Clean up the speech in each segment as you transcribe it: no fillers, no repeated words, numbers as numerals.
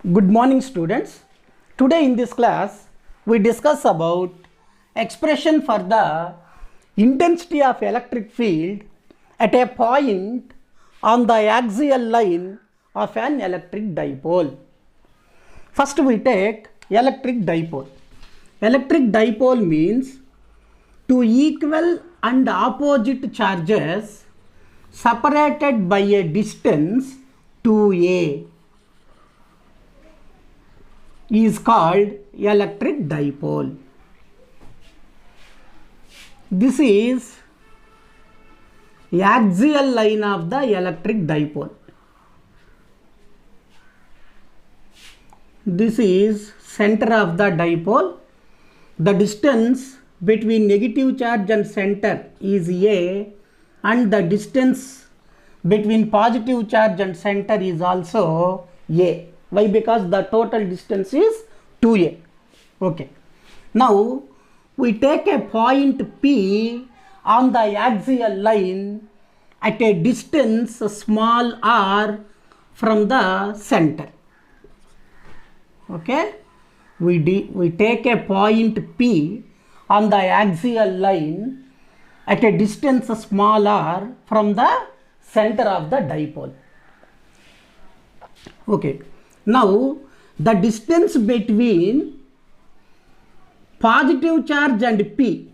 Good morning students. Today in this class we discuss about expression for the intensity of electric field at a point on the axial line of an electric dipole. First we take electric dipole. Electric dipole means two equal and opposite charges separated by a distance 2a is called electric dipole. This is axial line of the electric dipole. This is center of the dipole. The distance between negative charge and center is a, and the distance between positive charge and center is also a. Why? Because the total distance is 2a. Okay. Now we take a point P on the axial line at a distance small r from the center. Okay. We take a point P on the axial line at a distance small r from the center of the dipole. Okay. Now the distance between positive charge and P,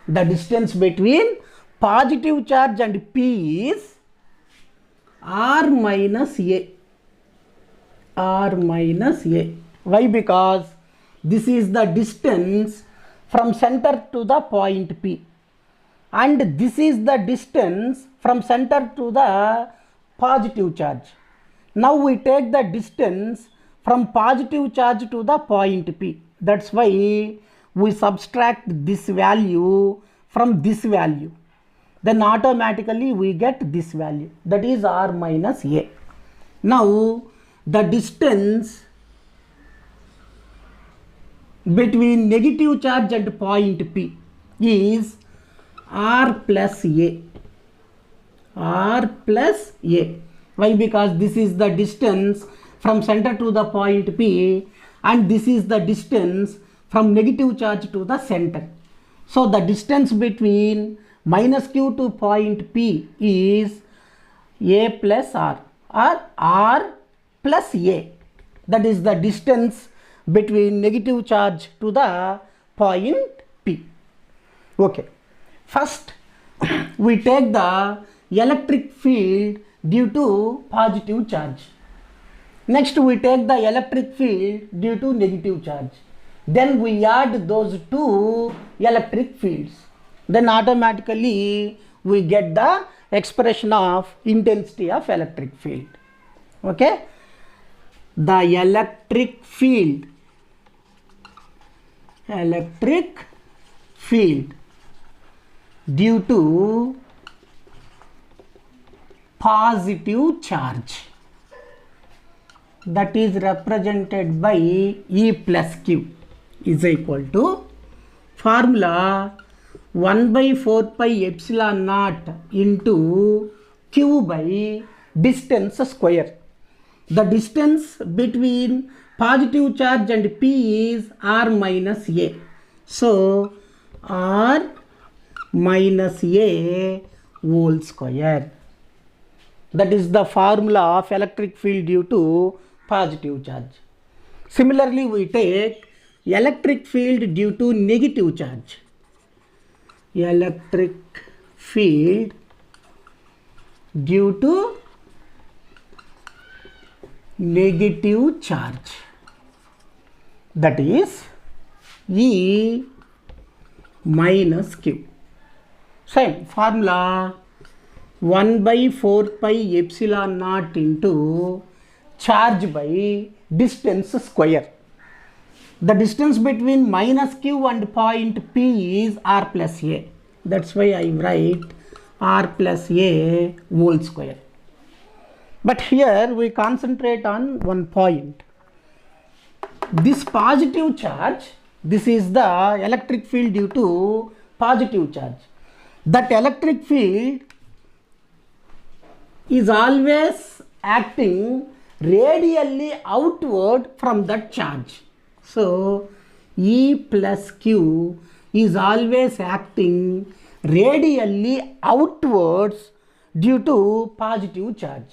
the distance between positive charge and P is r minus a. R minus a. Why? Because this is the distance from center to the point P, and this is the distance from center to the positive charge. Now we take the distance from positive charge to the point P. That's why we subtract this value from this value. Then automatically we get this value, that is r minus a. Now the distance between negative charge and point P is r plus a. R plus a. Why? Because this is the distance from center to the point P, and this is the distance from negative charge to the center. So the distance between minus q to point P is a plus r, or r plus a. That is the distance between negative charge to the point P. Okay. First we take the electric field due to positive charge. Next we take the electric field due to negative charge. Then we add those two electric fields. Then automatically we get the expression of intensity of electric field. Okay. The electric field due to positive charge, that is represented by E plus Q, is equal to formula 1 by 4 pi epsilon naught into Q by distance square. The distance between positive charge and P is r minus a. So r minus a whole square. That is the formula of electric field due to positive charge. Similarly, we take electric field due to negative charge. Electric field due to negative charge, that is E minus Q. Same formula 1 by 4 pi epsilon naught into charge by distance square. The distance between minus q and point P is r plus a. That's why I write r plus a whole square. But here we concentrate on one point. This positive charge, this is the electric field due to positive charge. That electric field is always acting radially outward from that charge. So E plus Q is always acting radially outwards due to positive charge.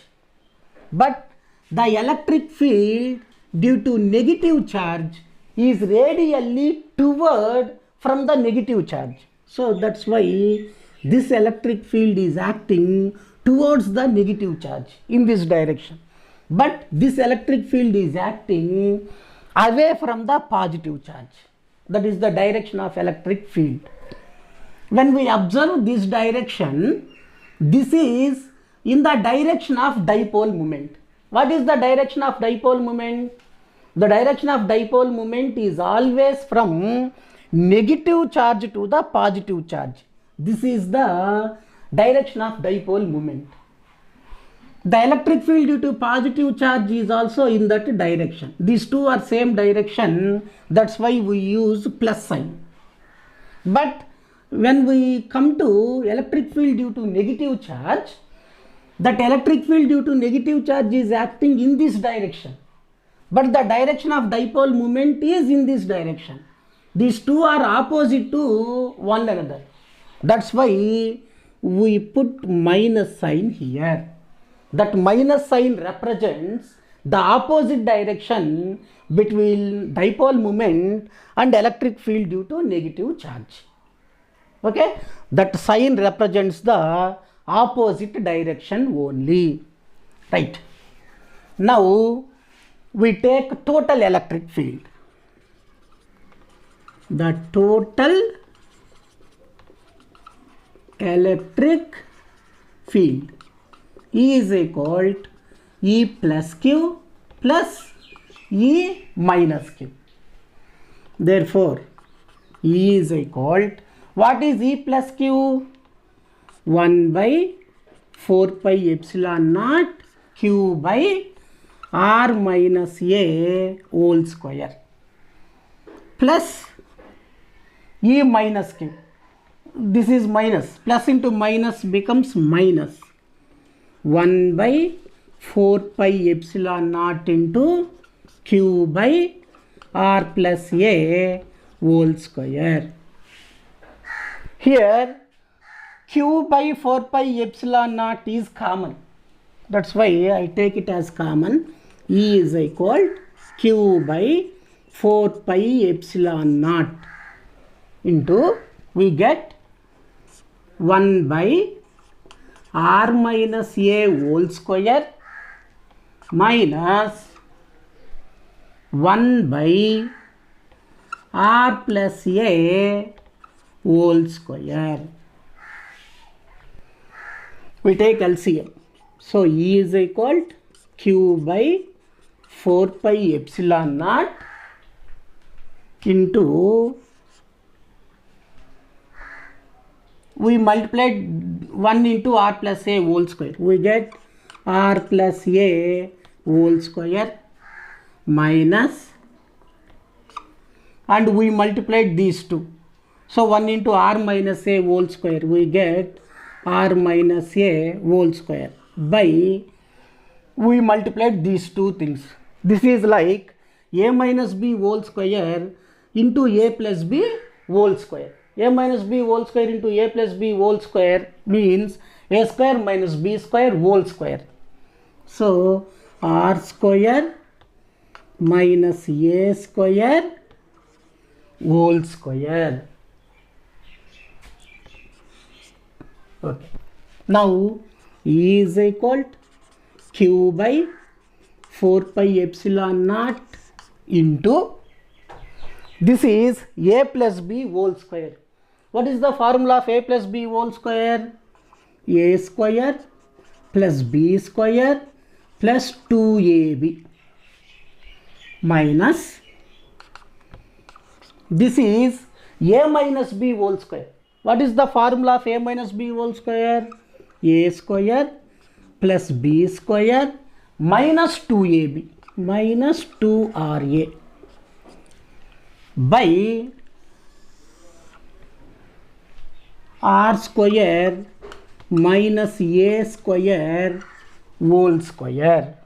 But the electric field due to negative charge is radially toward from the negative charge. So that's why this electric field is acting towards the negative charge in this direction. But this electric field is acting away from the positive charge. That is the direction of electric field. When we observe this direction, this is in the direction of dipole moment. What is the direction of dipole moment? The direction of dipole moment is always from negative charge to the positive charge. This is the direction of dipole moment. The electric field due to positive charge is also in that direction. These two are same direction, that's why we use plus sign. But when we come to electric field due to negative charge, that electric field due to negative charge is acting in this direction, but the direction of dipole moment is in this direction. These two are opposite to one another. That's why we put minus sign here. That minus sign represents the opposite direction between dipole moment and electric field due to negative charge. Okay, that sign represents the opposite direction only, right? Now we take total electric field. The total electric field is equal to E plus Q plus E minus Q. Therefore E is equal to, what is E plus Q? 1 by 4 pi epsilon naught Q by R minus A whole square plus E minus Q. This is minus, plus into minus becomes minus 1 by 4 pi epsilon naught into Q by R plus A whole square. Here Q by 4 pi epsilon naught is common. That's why I take it as common. E is equal to Q by 4 pi epsilon naught into, we get 1 by R minus A whole square minus 1 by R plus A whole square. We take LCM. So E is equal to Q by 4 pi epsilon naught into, we multiplied 1 into R plus A whole square. We get R plus A whole square minus, and we multiplied these two. So 1 into R minus A whole square, we get R minus A whole square by, we multiplied these two things. This is like A minus B whole square into A plus B whole square. A minus B whole square into A plus B whole square means A square minus B square whole square. So R square minus A square whole square. Okay. Now E is equal to Q by 4 pi epsilon naught into, this is A plus B whole square. What is the formula of A plus B whole square? A square plus B square plus 2AB minus, this is A minus B whole square. What is the formula of A minus B whole square? A square plus B square minus 2AB minus 2RA by R square minus A square whole square.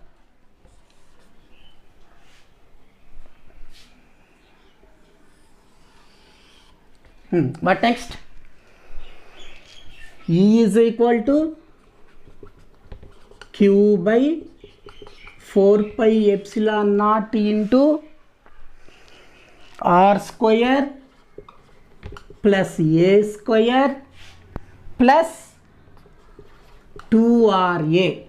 What next? E is equal to Q by 4 pi epsilon naught into R square plus A square plus 2RA.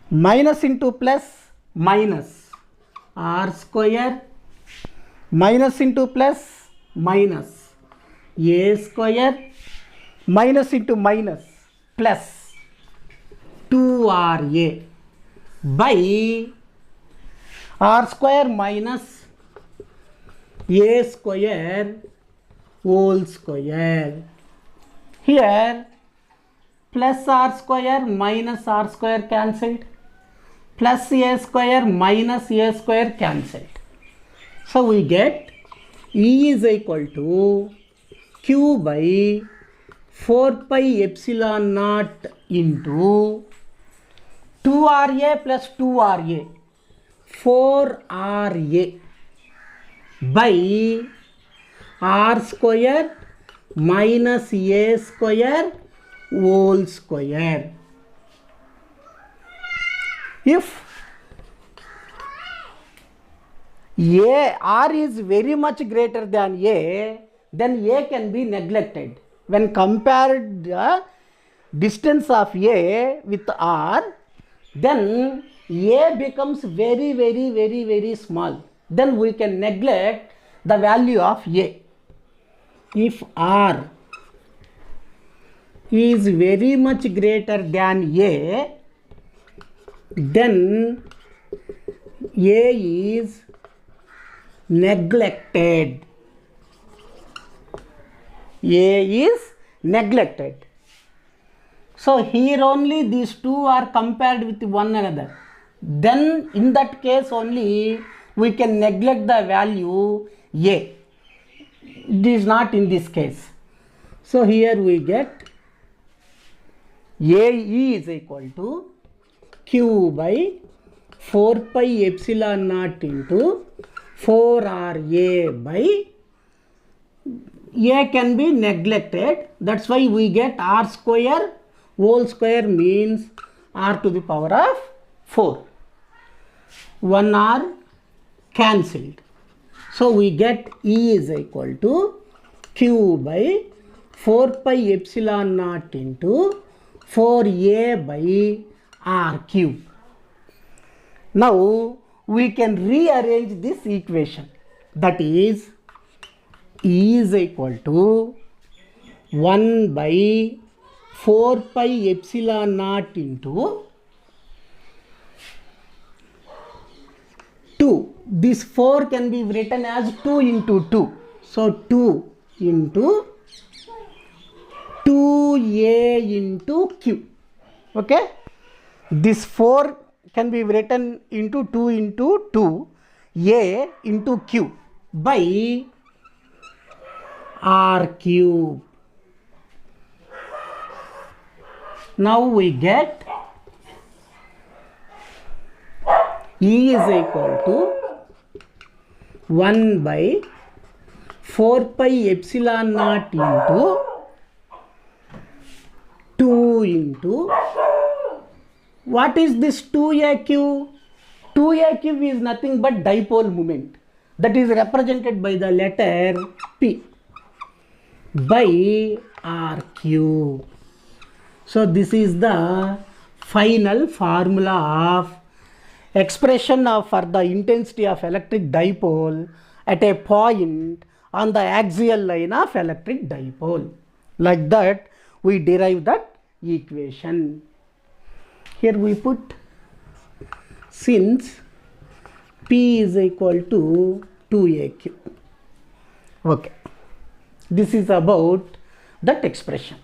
Minus into plus minus, R square minus into plus minus, A square minus into minus plus 2RA by R square minus A square whole square. Here plus R square minus R square cancelled, plus A square minus A square cancelled. So we get E is equal to Q by 4 pi epsilon naught into 2RA plus 2RA, 4RA by R square minus A square whole square. If R is very much greater than A, then A can be neglected. When compared the distance of A with R, then A becomes very small. Then we can neglect the value of A. If R is very much greater than A, then A is neglected. A is neglected. So here only these two are compared with one another. Then in that case only we can neglect the value A. It is not in this case. So here we get AE is equal to Q by 4 pi epsilon naught into 4RA by A can be neglected. That's why we get R square whole square means R to the power of 4. 1 R cancelled. So we get E is equal to Q by 4 pi epsilon naught into 4A by R cube. Now we can rearrange this equation. That is E is equal to 1 by 4 pi epsilon naught into 2. This 4 can be written as 2 into 2. So 2 into 2A into Q. Okay. This 4 can be written into 2 into 2 A into Q by R cube. Now we get E is equal to 1 by 4 pi epsilon naught into 2 into, what is this 2AQ? 2AQ is nothing but dipole moment, that is represented by the letter P by R cube. So this is the final formula of expression for the intensity of electric dipole at a point on the axial line of electric dipole. Like that we derive that equation. Here we put, since P is equal to 2AQ. Okay. This is about that expression.